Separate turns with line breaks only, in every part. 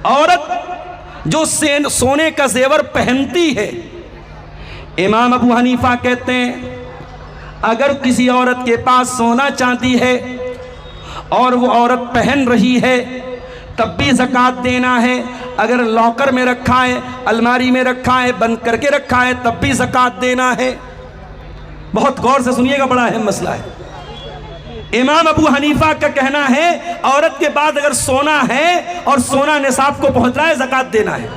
औरत जो सोने का जेवर पहनती है, इमाम अबू हनीफा कहते हैं अगर किसी औरत के पास सोना चांदी है और वो औरत पहन रही है तब भी ज़कात देना है। अगर लॉकर में रखा है, अलमारी में रखा है, बंद करके रखा है तब भी ज़कात देना है। बहुत गौर से सुनिएगा, बड़ा अहम मसला है। इमाम अबू हनीफा का कहना है औरत के पास अगर सोना है और सोना निसाब को पहुंच रहा है ज़कात देना है।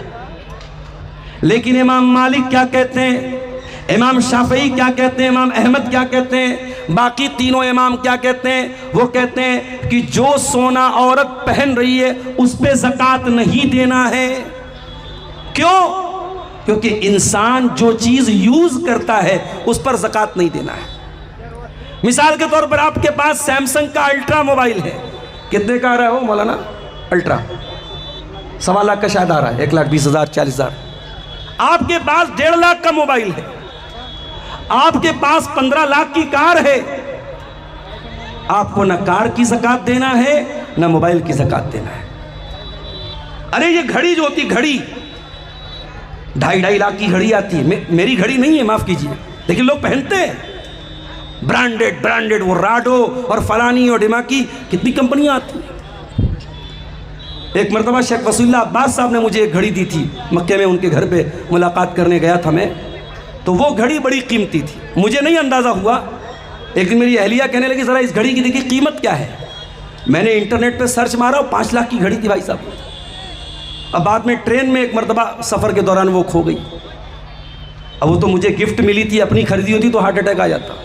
लेकिन इमाम मालिक क्या कहते हैं, इमाम शाफई क्या कहते हैं, इमाम अहमद क्या कहते हैं, बाकी तीनों इमाम क्या कहते हैं? वो कहते हैं कि जो सोना औरत पहन रही है उस पे ज़कात नहीं देना है। क्यों? क्योंकि इंसान जो चीज़ यूज़ करता है उस पर ज़कात नहीं देना है। मिसाल के तौर पर आपके पास सैमसंग का अल्ट्रा मोबाइल है, कितने का आ रहा है वो मौलाना? अल्ट्रा 1.25 लाख का शायद आ रहा है, 1,20,000 40,000। आपके पास 1.5 लाख का मोबाइल है, आपके पास 15 लाख की कार है, आपको न कार की ज़कात देना है न मोबाइल की ज़कात देना है। अरे ये घड़ी जो होती, घड़ी 2.5 लाख की घड़ी आती है, मेरी घड़ी नहीं है माफ़ कीजिए, लेकिन लोग पहनते हैं ब्रांडेड ब्रांडेड, वो राडो और फलानी और डिमाकी, कितनी कंपनियां आती हैं। एक मरतबा शेख वसीउल्लाह अब्बास साहब ने मुझे एक घड़ी दी थी, मक्के में उनके घर पे मुलाकात करने गया था मैं, तो वो घड़ी बड़ी कीमती थी, मुझे नहीं अंदाज़ा हुआ। एक दिन मेरी अहलिया कहने लगी ज़रा इस घड़ी की देखिए कीमत क्या है। मैंने इंटरनेट पे सर्च मारा और 5 लाख की घड़ी थी भाई साहब। अब बाद में ट्रेन में एक मरतबा सफ़र के दौरान वो खो गई। अब वो तो मुझे गिफ्ट मिली थी, अपनी खरीदी होती तो हार्ट अटैक आ जाता।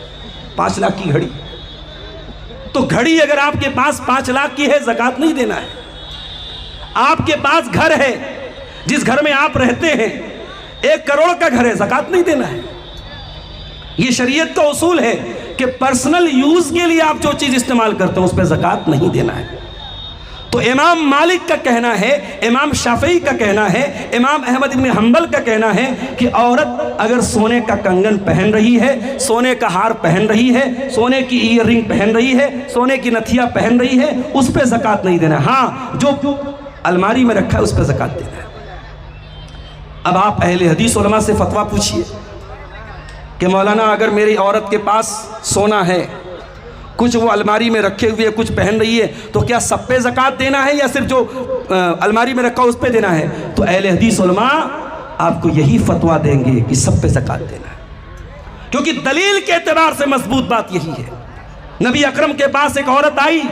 5 लाख की घड़ी, तो घड़ी अगर आपके पास 5 लाख की है ज़कात नहीं देना है। आपके पास घर है, जिस घर में आप रहते हैं 1 करोड़ का घर है, ज़कात नहीं देना है। ये शरीयत का उसूल है कि पर्सनल यूज़ के लिए आप जो चीज़ इस्तेमाल करते हो उस पर ज़कात नहीं देना है। तो इमाम मालिक का कहना है, इमाम शाफई का कहना है, इमाम अहमद इब्न हंबल का कहना है कि औरत अगर सोने का कंगन पहन रही है, सोने का हार पहन रही है, सोने की ईयररिंग पहन रही है, सोने की नथिया पहन रही है, उस पर ज़कात नहीं देना है। हाँ, जो अलमारी में रखा है उस पर ज़कात देना है। अब आप अहले हदीस उलमा से फतवा पूछिए कि मौलाना अगर मेरी औरत के पास सोना है, कुछ वो अलमारी में रखे हुए कुछ पहन रही है, तो क्या सब पे ज़कात देना है या सिर्फ जो अलमारी में रखा उस पे देना है? तो अहले हदीस उलमा आपको यही फतवा देंगे कि सब पे ज़कात देना है, क्योंकि दलील के एतबार से मजबूत बात यही है। नबी अकरम के पास एक औरत आई,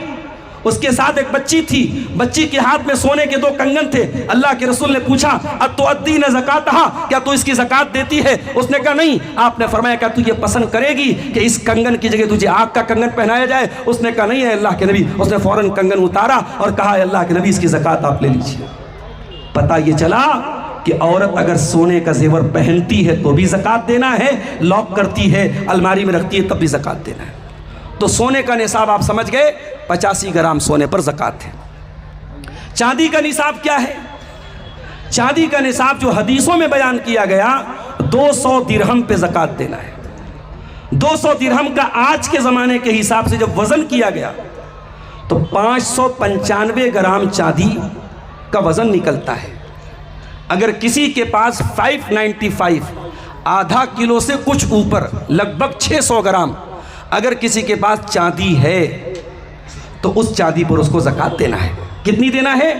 उसके साथ एक बच्ची थी, बच्ची के हाथ में सोने के 2 कंगन थे। अल्लाह के रसूल ने पूछा अतुअद्दीन ज़कातहा, क्या तू इसकी ज़कात देती है? उसने कहा नहीं। आपने फरमाया क्या तू ये पसंद करेगी कि इस कंगन की जगह तुझे आग का कंगन पहनाया जाए? उसने कहा नहीं है अल्लाह के नबी। उसने फ़ौरन कंगन उतारा और कहा अल्लाह के नबी इसकी ज़कात आप ले लीजिए। पता ये चला कि औरत अगर सोने का जेवर पहनती है तो भी ज़कात देना है, लॉक करती है, अलमारी में रखती है तब भी ज़कात देना है। तो सोने का निसाब आप समझ गए, 85 ग्राम सोने पर ज़कात है। चांदी का निसाब क्या है? चांदी का निसाब जो हदीसों में बयान किया गया 200 दिरहम पे ज़कात देना है। 200 दिरहम का आज के ज़माने के हिसाब से जब वज़न किया गया तो 595 ग्राम चांदी का वज़न निकलता है। अगर किसी के पास 595 आधा किलो से कुछ ऊपर लगभग 600 ग्राम अगर किसी के पास चांदी है तो उस चांदी पर उसको ज़कात देना है। कितनी देना है?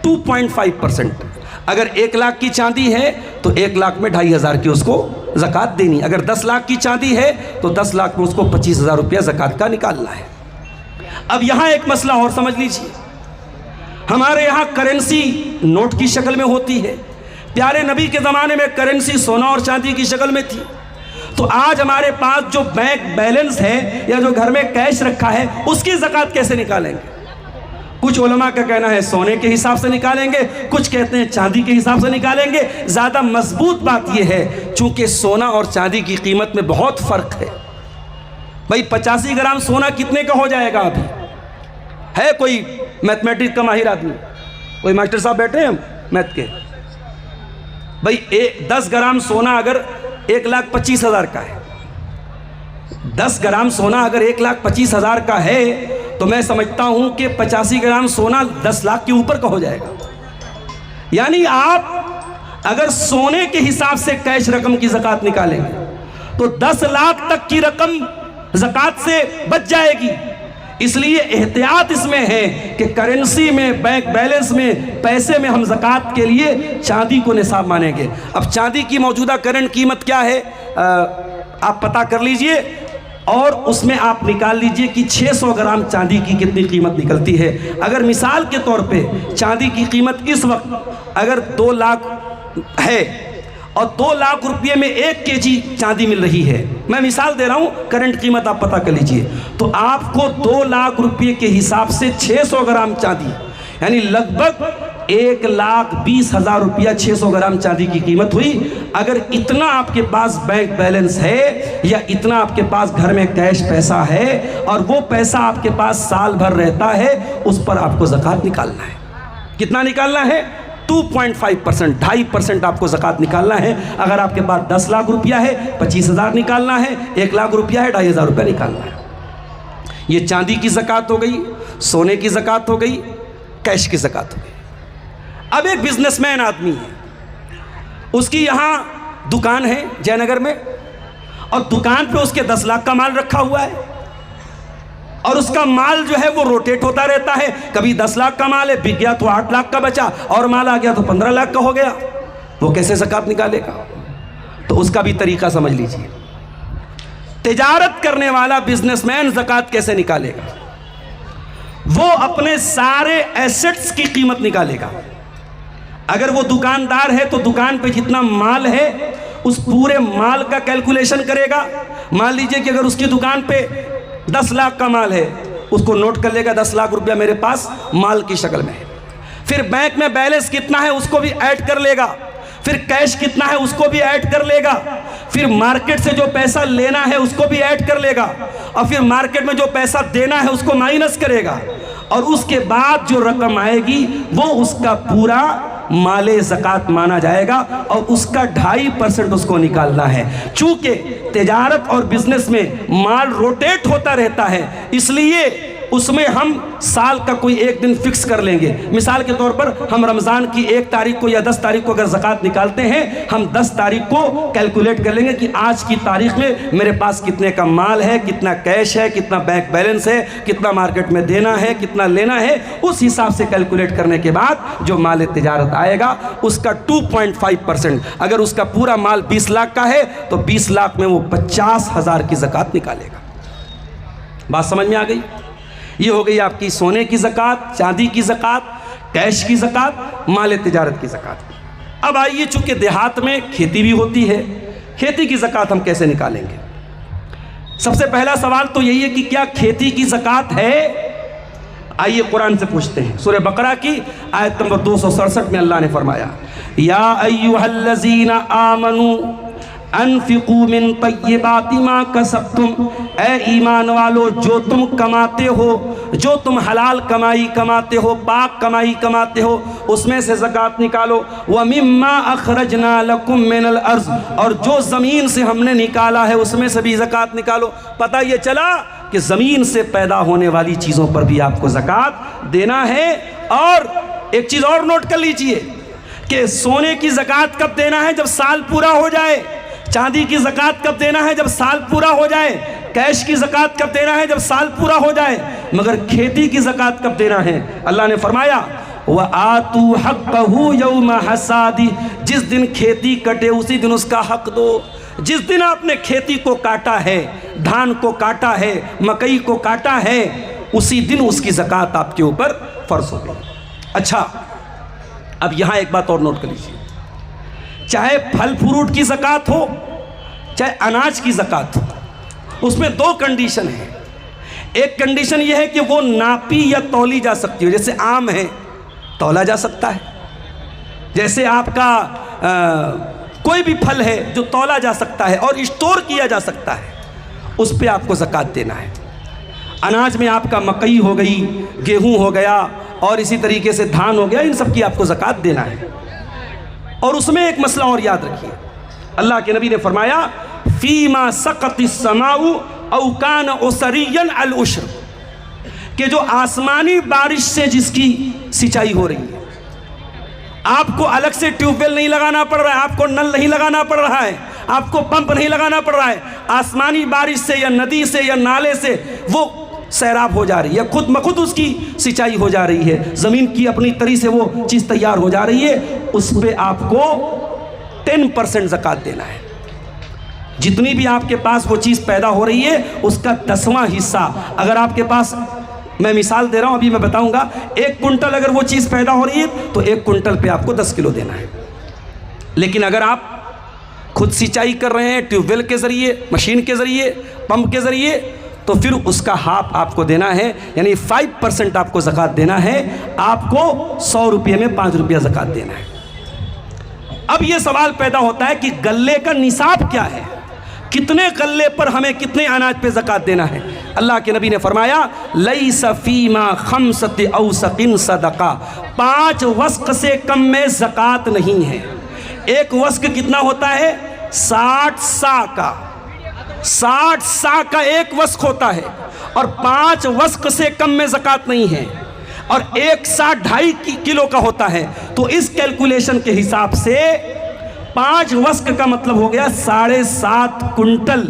2.5%। अगर 1 लाख की चांदी है तो 1 लाख में 2,500 की उसको ज़कात देनी। अगर 10 लाख की चांदी है तो 10 लाख में उसको 25,000 रुपया ज़कात का निकालना है। अब यहाँ एक मसला और समझ लीजिए, हमारे यहाँ करेंसी नोट की शक्ल में होती है। प्यारे नबी के ज़माने में करेंसी सोना और चांदी की शक्ल में थी। तो आज हमारे पास जो बैंक बैलेंस है या जो घर में कैश रखा है उसकी ज़कात कैसे निकालेंगे? कुछ उलमा का कहना है सोने के हिसाब से निकालेंगे, कुछ कहते हैं चांदी के हिसाब से निकालेंगे। ज़्यादा मजबूत बात यह है चूँकि सोना और चांदी की कीमत में बहुत फ़र्क है। भाई 85 ग्राम सोना कितने का हो जाएगा? अभी है कोई मैथमेटिक्स का माहिर आदमी? कोई मास्टर साहब बैठे हैं मैथ के? भाई 10 ग्राम सोना अगर 1,25,000 का है, 10 ग्राम सोना अगर 1,25,000 का है तो मैं समझता हूं कि 85 ग्राम सोना 10 लाख के ऊपर का हो जाएगा। यानी आप अगर सोने के हिसाब से कैश रकम की ज़कात निकालेंगे तो 10 लाख तक की रकम ज़कात से बच जाएगी। इसलिए एहतियात इसमें है कि करेंसी में, बैंक बैलेंस में, पैसे में हम ज़कात के लिए चांदी को निसाब मानेंगे। अब चांदी की मौजूदा करंट कीमत क्या है आप पता कर लीजिए और उसमें आप निकाल लीजिए कि 600 ग्राम चांदी की कितनी कीमत निकलती है। अगर मिसाल के तौर पे चांदी की कीमत इस वक्त अगर 2 लाख है और 2 लाख रुपये में 1 केजी चांदी मिल रही है, मैं मिसाल दे रहा हूँ, करंट कीमत आप पता कर लीजिए, तो आपको 2 लाख रुपये के हिसाब से 600 ग्राम चांदी यानी लगभग 1,20,000 रुपया 600 ग्राम चांदी की कीमत हुई। अगर इतना आपके पास बैंक बैलेंस है या इतना आपके पास घर में कैश पैसा है और वो पैसा आपके पास साल भर रहता है, उस पर आपको ज़कात निकालना है। कितना निकालना है? 2.5%, 2.5% आपको ज़कात निकालना है। अगर आपके पास 10 लाख रुपया है 25,000 निकालना है, 1 लाख रुपया है 2,500 रुपया निकालना है। ये चांदी की ज़कात हो गई, सोने की ज़कात हो गई, कैश की ज़कात हो गई। अब एक बिजनेसमैन आदमी है, उसकी यहाँ दुकान है जयनगर में और दुकान पे उसके 10 लाख का माल रखा हुआ है और उसका माल जो है वो रोटेट होता रहता है। कभी 10 लाख का माल है, बिक गया तो 8 लाख का बचा और माल आ गया तो 15 लाख का हो गया। वो कैसे ज़कात निकालेगा? तो उसका भी तरीका समझ लीजिए। तिजारत करने वाला बिजनेसमैन ज़कात कैसे निकालेगा? वो अपने सारे एसेट्स की कीमत निकालेगा। अगर वो दुकानदार है तो दुकान पे जितना माल है उस पूरे माल का कैलकुलेशन करेगा। मान लीजिए कि अगर उसकी दुकान पे 10 लाख का माल है, उसको नोट कर लेगा 10 लाख रुपया मेरे पास माल की शक्ल में है। फिर बैंक में बैलेंस कितना है उसको भी ऐड कर लेगा, फिर कैश कितना है उसको भी ऐड कर लेगा, फिर मार्केट से जो पैसा लेना है उसको भी ऐड कर लेगा और फिर मार्केट में जो पैसा देना है उसको माइनस करेगा और उसके बाद जो रकम आएगी वो उसका पूरा माले ज़कात माना जाएगा और उसका 2.5% उसको निकालना है। चूंकि तिजारत और बिजनेस में माल रोटेट होता रहता है, इसलिए उसमें हम साल का कोई एक दिन फिक्स कर लेंगे। मिसाल के तौर पर हम रमज़ान की 1 तारीख को या 10 तारीख को अगर ज़कात निकालते हैं, हम 10 तारीख को कैलकुलेट कर लेंगे कि आज की तारीख में मेरे पास कितने का माल है, कितना कैश है, कितना बैंक बैलेंस है, कितना मार्केट में देना है, कितना लेना है। उस हिसाब से कैलकुलेट करने के बाद जो माल तिजारत आएगा उसका 2.5%, अगर उसका पूरा माल 20 लाख का है तो 20 लाख में वो 50,000 की ज़कात निकालेगा। बात समझ में आ गई? ये हो गई आपकी सोने की ज़कात, चांदी की ज़कात, कैश की ज़कात, माल तिजारत की ज़कात। अब आइए, चूंकि देहात में खेती भी होती है, खेती की ज़कात हम कैसे निकालेंगे? सबसे पहला सवाल तो यही है कि क्या खेती की ज़कात है? आइए कुरान से पूछते हैं। सूरह बकरा की आयत नंबर 267 में अल्लाह ने फरमाया, या अय्युहल्लज़ीना आमनू अनफिकू मिन तय्यिबाति मा कसबतुम, ए ईमान वालो जो तुम कमाते हो, जो तुम हलाल कमाई कमाते हो, पाक कमाई कमाते हो, उसमें से ज़कात निकालो। व मिम्मा अखरजना लकुम मिनल अर्ज़, और जो ज़मीन से हमने निकाला है उसमें से भी ज़कात निकालो। पता ये चला कि ज़मीन से पैदा होने वाली चीज़ों पर भी आपको ज़कात देना है। और एक चीज़ और नोट कर लीजिए कि सोने की ज़कात कब देना है? जब साल पूरा हो जाए। चांदी की ज़कात कब देना है? जब साल पूरा हो जाए। कैश की ज़कात कब देना है? जब साल पूरा हो जाए। मगर खेती की ज़कात कब देना है? अल्लाह ने फरमाया, व आतू हक़्क़हू यौम हसादी, जिस दिन खेती कटे उसी दिन उसका हक दो। जिस दिन आपने खेती को काटा है, धान को काटा है, मकई को काटा है, उसी दिन उसकी ज़कात आपके ऊपर फ़र्ज़ हो गई। अच्छा, अब यहाँ एक बात और नोट कर लीजिए, चाहे फल फ्रूट की ज़कात हो चाहे अनाज की ज़कात हो, उसमें 2 कंडीशन है। एक कंडीशन यह है कि वो नापी या तौली जा सकती हो। जैसे आम है, तौला जा सकता है। जैसे आपका कोई भी फल है जो तौला जा सकता है और स्टोर किया जा सकता है, उस पर आपको ज़कात देना है। अनाज में आपका मकई हो गई, गेहूं हो गया और इसी तरीके से धान हो गया, इन सब की आपको ज़कात देना है। और उसमें एक मसला और याद रखिए, अल्लाह के नबी ने फरमाया, फ़ीमा सकतिस समाउ औ कान उसरियन अल उश्र, कि जो आसमानी बारिश से जिसकी सिंचाई हो रही है, आपको अलग से ट्यूबवेल नहीं लगाना पड़ रहा है, आपको नल नहीं लगाना पड़ रहा है, आपको पंप नहीं लगाना पड़ रहा है। आसमानी बारिश से या नदी से या नाले से वो सैराब हो जा रही है, खुद म खुद उसकी सिंचाई हो जा रही है, ज़मीन की अपनी तरी से वो चीज़ तैयार हो जा रही है। उस पर आपको 10% ज़कात देना है। जितनी भी आपके पास वो चीज़ पैदा हो रही है उसका 10वां हिस्सा, अगर आपके पास, मैं मिसाल दे रहा हूँ, अभी मैं बताऊँगा, 1 कुंटल अगर वो चीज़ पैदा हो रही है तो 1 कुंटल पे आपको 10 किलो देना है। लेकिन अगर आप खुद सिंचाई कर रहे हैं ट्यूबवेल के ज़रिए, मशीन के ज़रिए, पंप के ज़रिए, तो फिर उसका हाफ आपको देना है, यानी 5% आपको ज़कात देना है। आपको 100 रुपये में 5 रुपया ज़कात देना है। अब ये सवाल पैदा होता है कि गल्ले का निसाब क्या है, कितने गल्ले पर हमें कितने अनाज पे ज़कात देना है। अल्लाह के नबी ने फरमाया, लैसा फीमा खम्सत औसकिन सदका, 5 वस्क से कम में ज़कात नहीं है। 1 वस्क कितना होता है? 60 सा का, 60 सा का 1 वस्क होता है, और 5 वस्क से कम में ज़कात नहीं है, और 1 सा 2.5 किलो का होता है। तो इस कैलकुलेशन के हिसाब से 5 वस्क का मतलब हो गया 7.5 कुंटल।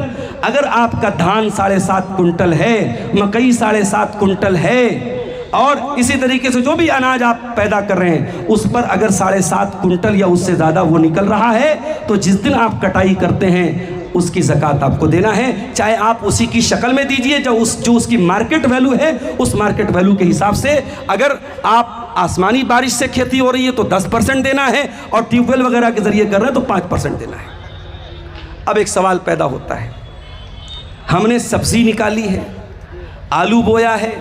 अगर आपका धान 7.5 कुंटल है, मकई 7.5 कुंटल है, और इसी तरीके से जो भी अनाज आप पैदा कर रहे हैं उस पर अगर 7.5 कुंटल या उससे ज़्यादा वो निकल रहा है, तो जिस दिन आप कटाई करते हैं उसकी ज़कात आपको देना है। चाहे आप उसी की शक्ल में दीजिए जो उसकी मार्केट वैल्यू है, उस मार्केट वैल्यू के हिसाब से। अगर आप आसमानी बारिश से खेती हो रही है तो 10% देना है, और ट्यूबवेल वगैरह के ज़रिए कर रहे हैं तो 5% देना है। अब एक सवाल पैदा होता है, हमने सब्ज़ी निकाली है, आलू बोया है,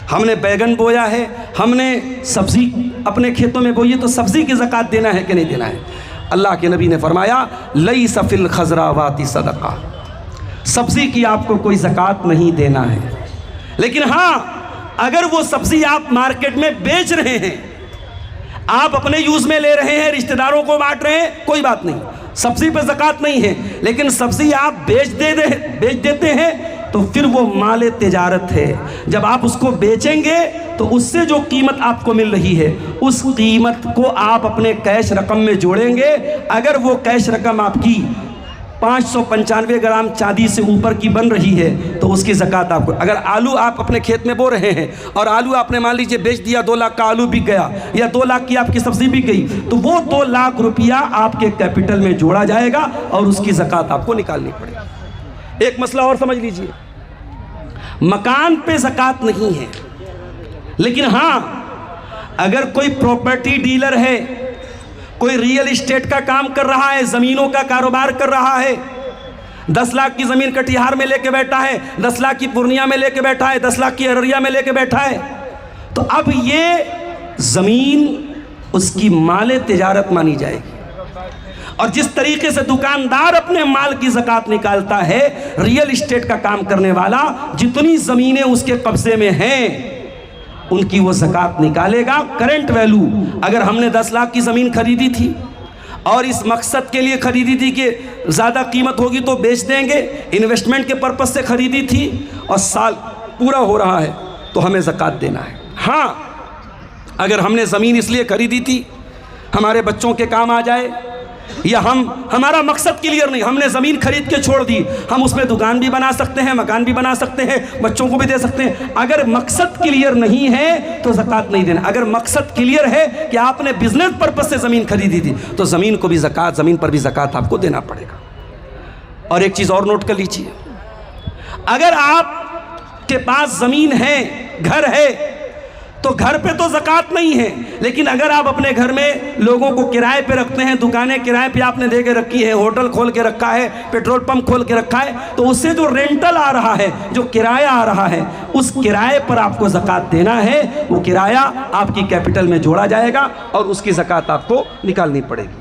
हमने बैगन बोया है, हमने सब्ज़ी अपने खेतों में बोई है, तो सब्ज़ी की ज़कात देना है कि नहीं देना है? अल्लाह के नबी ने फरमाया, लैसा फिल खज़रावाति सदका, सब्ज़ी की आपको कोई ज़कात नहीं देना है। लेकिन हाँ, अगर वो सब्ज़ी आप मार्केट में बेच रहे हैं, आप अपने यूज़ में ले रहे हैं, रिश्तेदारों को बांट रहे हैं, कोई बात नहीं, सब्ज़ी पे ज़कात नहीं है। लेकिन सब्ज़ी आप बेच देते हैं तो फिर वो माल तिजारत है। जब आप उसको बेचेंगे तो उससे जो कीमत आपको मिल रही है उस कीमत को आप अपने कैश रकम में जोड़ेंगे। अगर वो कैश रकम आपकी 595 ग्राम चांदी से ऊपर की बन रही है तो उसकी ज़कात आपको। अगर आलू आप अपने खेत में बो रहे हैं और आलू आपने मान लीजिए बेच दिया, 2 लाख का आलू बिक गया या 2 लाख की आपकी सब्ज़ी बिक गई, तो वो 2 लाख रुपया आपके कैपिटल में जोड़ा जाएगा और उसकी ज़कात आपको निकालनी पड़ेगी। एक मसला और समझ लीजिए, मकान पे ज़कात नहीं है, लेकिन हाँ अगर कोई प्रॉपर्टी डीलर है, कोई रियल इस्टेट का काम कर रहा है, ज़मीनों का कारोबार कर रहा है, 10 लाख की ज़मीन कटिहार में लेके बैठा है, 10 लाख की पूर्णिया में लेके बैठा है, 10 लाख की अररिया में लेके बैठा है, तो अब ये ज़मीन उसकी माल तिजारत मानी जाएगी। और जिस तरीके से दुकानदार अपने माल की ज़कात निकालता है, रियल इस्टेट का काम करने वाला जितनी ज़मीनें उसके कब्ज़े में हैं उनकी वो ज़कात निकालेगा। करंट वैल्यू, अगर हमने 10 लाख की ज़मीन खरीदी थी और इस मकसद के लिए ख़रीदी थी कि ज़्यादा कीमत होगी तो बेच देंगे, इन्वेस्टमेंट के पर्पज़ से ख़रीदी थी और साल पूरा हो रहा है तो हमें ज़कात देना है। हाँ, अगर हमने ज़मीन इसलिए ख़रीदी थी हमारे बच्चों के काम आ जाए, या हमारा मकसद क्लियर नहीं, हमने ज़मीन खरीद के छोड़ दी, हम उसमें दुकान भी बना सकते हैं, मकान भी बना सकते हैं, बच्चों को भी दे सकते हैं। अगर मकसद क्लियर नहीं है तो ज़कात नहीं देना। अगर मकसद क्लियर है कि आपने बिजनेस पर्पस से ज़मीन खरीदी थी तो ज़मीन को भी ज़कात, ज़मीन पर भी ज़कात आपको देना पड़ेगा। और एक चीज़ और नोट कर लीजिए, अगर आपके पास ज़मीन है, घर है, तो घर पे तो ज़कात नहीं है, लेकिन अगर आप अपने घर में लोगों को किराए पे रखते हैं, दुकानें किराए पे आपने दे के रखी है, होटल खोल के रखा है, पेट्रोल पंप खोल के रखा है, तो उससे जो रेंटल आ रहा है, जो किराया आ रहा है, उस किराए पर आपको ज़कात देना है। वो किराया आपकी कैपिटल में जोड़ा जाएगा और उसकी ज़कात आपको निकालनी पड़ेगी।